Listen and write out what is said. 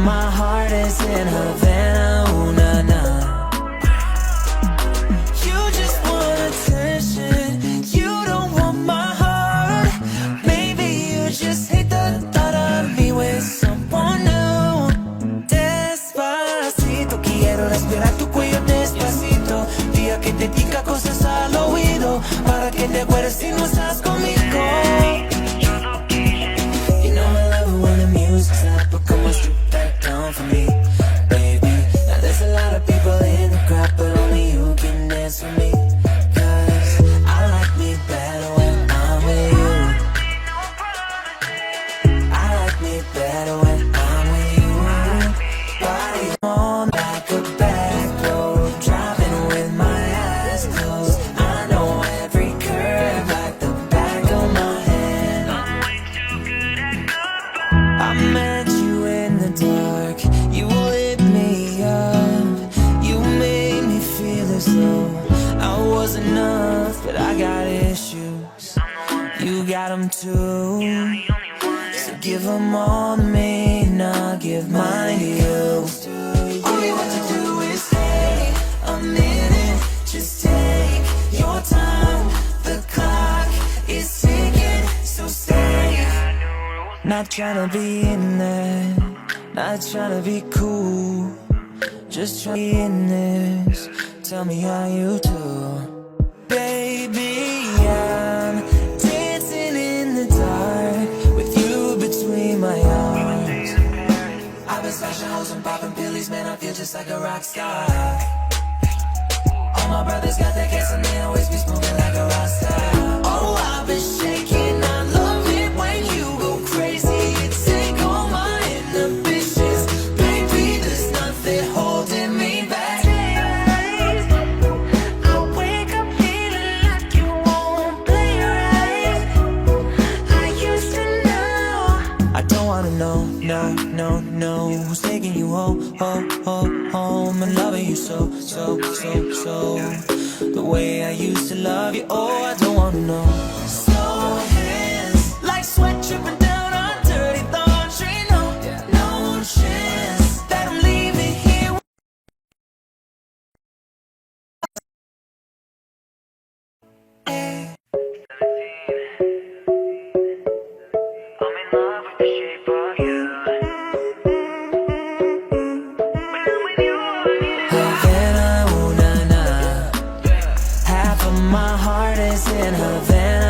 My heart is in Havana, ooh, na, na. You just want attention, you don't want my heart. Maybe you just hate the thought of me with someone new. Despacito, quiero respirar tu cuello despacito. Diga que te diga cosas al oído, para que te acuerdes si no estás conmigo. You know I love it when the music's up, but come on, for me, baby. Now there's a lot of people in the crowd, but only you can dance with me. Cause I like me better when I'm with you. I like me better when I'm with you. Body on like a back road, driving with my eyes closed. I know every curve like the back of my hand. I'm way too good at goodbye. I met you in the dark, you lit me up, you made me feel as though I was enough, but I got issues, you got them too, so give them all to me, and I'll give mine to you. All you have to do is stay a minute, just take your time, the clock is ticking, so stay. Not trying to be in there, not trying to be cool, just trying to be in this. Tell me how you do. Baby, I'm dancing in the dark with you between my arms. I've been smashing hoes and popping pillies, man, I feel just like a rock star. All my brothers got that gas and they always be smoking like a rock star. Oh, I've been shaking, I love it when you go crazy. You take all my inhibitions, baby, there's nothing holding me back. I wake up feeling like you won't play right. I used to know. I don't wanna know, no, no, no, who's taking you home, home, and loving you so, so, so, so, the way I used to love you. Oh, I don't wanna know. Slow hands, like sweat dripping down on dirty laundry. No, no chance that I'm leaving here. I'm in love with the shape of you. When I'm with you, Havana, ooh, na, na. Half of my heart is in Havana.